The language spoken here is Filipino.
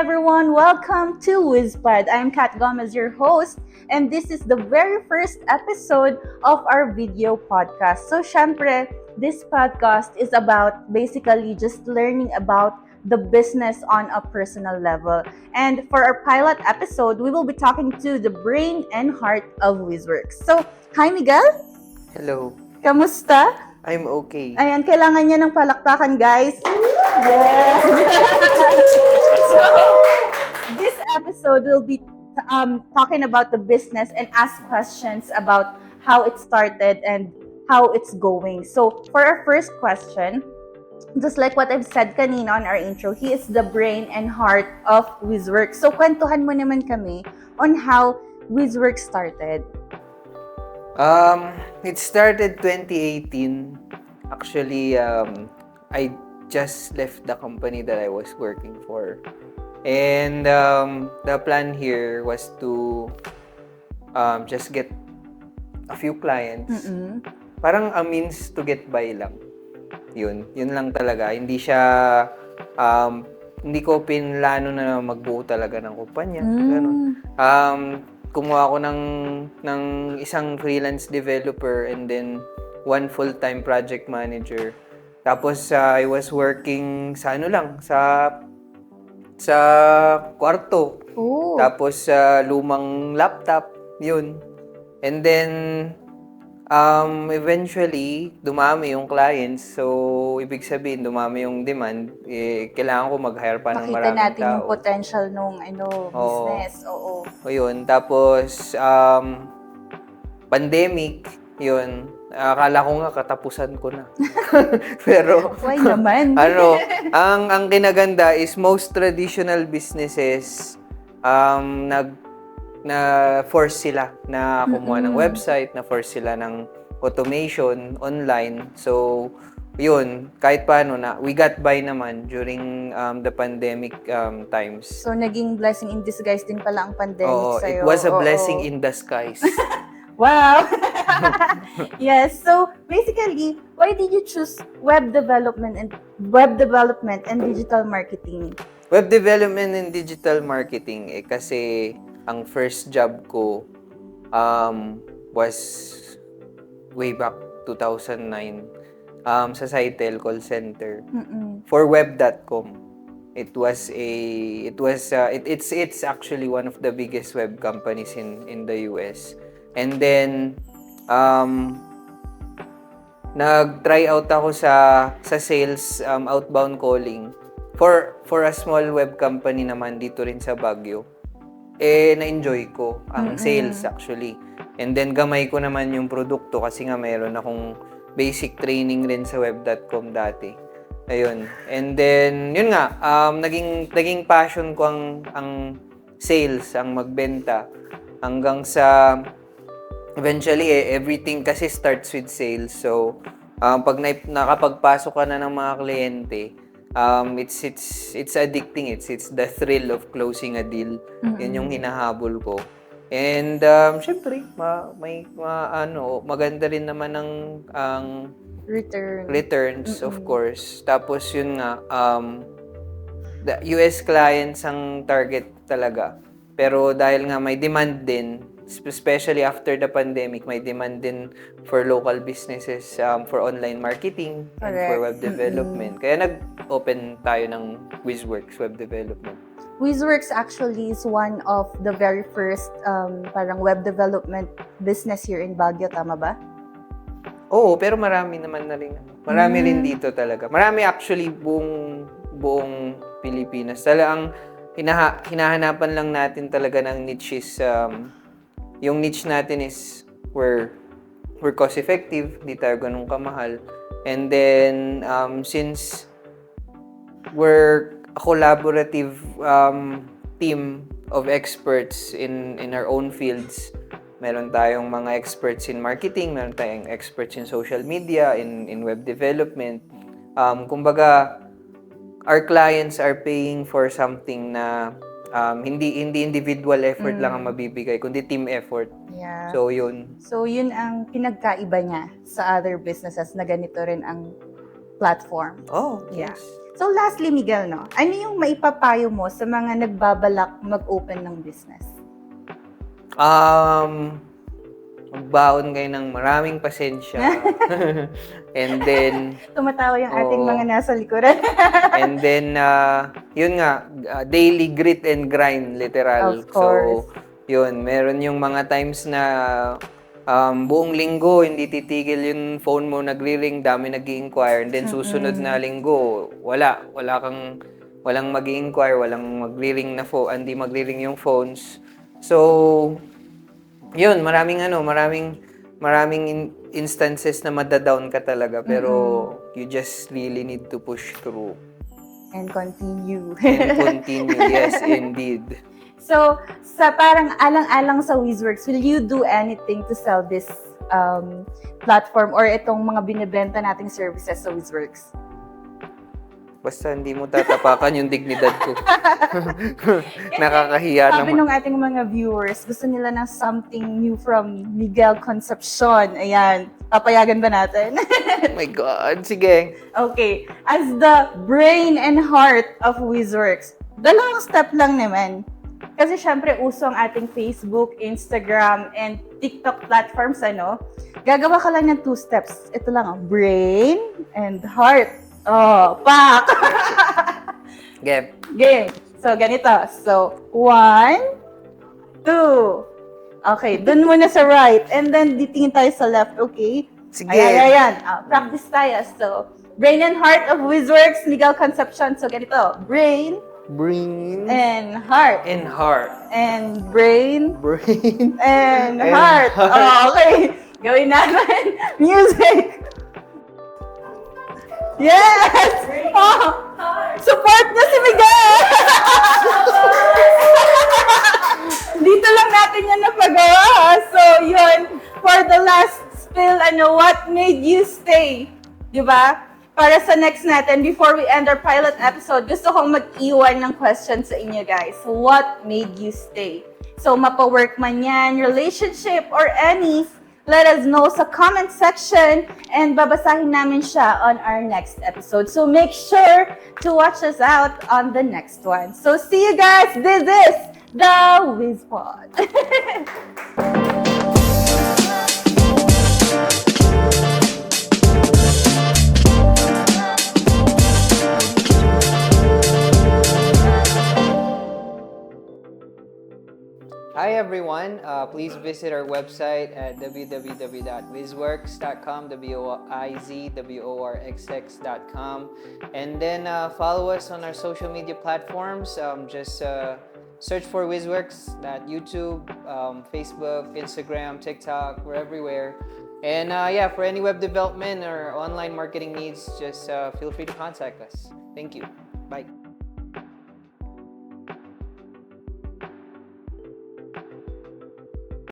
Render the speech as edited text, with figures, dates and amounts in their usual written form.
everyone, welcome to WizPod. I'm Kat Gomez, your host, and this is the very first episode of our video podcast. So, syempre, this podcast is about basically just learning about the business on a personal level. And for our pilot episode, we will be talking to the brain and heart of WizWorks. So, hi Miguel! Hello. Kamusta? I'm okay. Ayan, kailangan niya ng palakpakan, guys. Yes! So, this episode will be talking about the business and ask questions about how it started and how it's going. So, for our first question, just like what I've said kanina on our intro, he is the brain and heart of WizWorks. So, kwentuhan mo naman kami on how WizWorks started. It started 2018. Actually, I just left the company that I was working for. And the plan here was to just get a few clients. Mm-mm. Parang a means to get by lang. Yun lang talaga. Hindi ko pinlano na magbuo talaga ng kumpanya. Ganun. Kumuha ako ng isang freelance developer and then one full-time project manager. Tapos I was working sa sa kwarto. Oh. Tapos sa lumang laptop, yun. And then eventually dumami yung clients. So ibig sabihin dumami yung demand, kailangan ko mag-hire pa ng maraming tao. Makita natin yung potential nung business. Oo. O yun. Tapos pandemic, yun. Akala ko nga katapusan ko na. Pero why naman? ang kinaganda is most traditional businesses na force sila na kumuha ng website, na force sila ng automation online. So yun, kahit paano na we got by naman during the pandemic times. So naging blessing in disguise din pala ang pandemic sa'yo. It was a blessing in disguise. Wow! Yes, so basically, why did you choose web development and digital marketing? Web development and digital marketing kasi ang first job ko was way back 2009 sa Sitel call center for web.com. It's actually one of the biggest web companies in the US. And then nag-try out ako sa sales, outbound calling for a small web company naman dito rin sa Baguio. Na-enjoy ko ang sales actually. And then gamay ko naman yung produkto kasi nga mayroon akong basic training rin sa web.com dati. Ayun. And then yun nga, naging passion ko ang sales, ang magbenta hanggang sa eventually, everything kasi starts with sales. So, pag nakapagpasok ka na ng mga kliyente, it's addicting. It's the thrill of closing a deal. Yan yung hinahabol ko. And syempre, maganda rin naman ang returns, of course. Tapos yun nga, the US clients ang target talaga. Pero dahil nga may demand din, especially after the pandemic, may demand din for local businesses for online marketing and for web development. Kaya nag-open tayo ng WizWorks Web Development. WizWorks actually is one of the very first parang web development business here in Baguio, tama ba? Oo, pero marami naman na rin. Marami rin dito talaga. Marami actually buong Pilipinas. Talagang hinahanapan lang natin talaga ng niches. Yung niche natin is we're cost effective, hindi tayo ganun kamahal. And then since we're a collaborative team of experts in our own fields, meron tayong mga experts in marketing, meron tayong experts in social media, in web development. Kumbaga, our clients are paying for something na hindi individual effort lang ang mabibigay, kundi team effort. Yeah. So, yun. So, yun ang pinagkaiba niya sa other businesses na ganito rin ang platform. Oh, Yeah. yes. So lastly, Miguel, no? Ano yung maipapayo mo sa mga nagbabalak mag-open ng business? Magbaon kayo ng maraming pasensya. And then, Tumatawa yung ating Oo. mga nasa likuran. and then, yun nga, daily grit and grind, literal. Of course. So, yun, meron yung mga times na buong linggo, hindi titigil yung phone mo, nagri-ring, dami nag-i-inquire. And then, susunod na linggo, walang mag-i-inquire, walang magri-ring na phone, hindi magri-ring yung phones. So, yun, maraming instances na madadown ka talaga, pero you just really need to push through And continue. and continue. Yes, indeed. So, sa parang alang-alang sa Wizworks, will you do anything to sell this platform or itong mga binibenta nating services sa Wizworks? Basta hindi mo tatapakan yung dignidad ko. Nakakahiya Sabi naman. nung ating mga viewers, gusto nila ng something new from Miguel Concepcion. Ayan, papayagan ba natin? Oh my God, sige. Okay, as the brain and heart of Wizworks, dalawang step lang naman. Kasi syempre, uso ang ating Facebook, Instagram, and TikTok platforms, ano? Gagawa ka lang ng 2 steps. Ito lang, brain and heart. Oh, pak! Game. Game. So, ganito. So, 1, 2. Okay, dun muna sa right. And then, ditingin tayo sa left, okay? Sige. Ayan. Practice tayo. So, brain and heart of Wizworks, Miguel Concepcion. So, ganito. Brain Brain and heart. and heart. And brain Brain and And heart. heart. Oh, okay. Gawin natin. Music. Yes! Oh, support na si Miguel! Dito lang natin yan napagawa. So, yun. For the last spill, what made you stay? Diba? Para sa next natin, before we end our pilot episode, gusto kong mag-iwan ng question sa inyo, guys. What made you stay? So, mapa-work man yan, relationship, or any, let us know sa comment section and babasahin namin siya on our next episode. So, make sure to watch us out on the next one. So, see you guys. This is the WizPod. Hi everyone, please visit our website at www.wizworks.com, wizworxx.com, and then follow us on our social media platforms. Just search for Wizworks at YouTube, Facebook, Instagram, TikTok, we're everywhere. And for any web development or online marketing needs, just feel free to contact us. Thank you. Bye.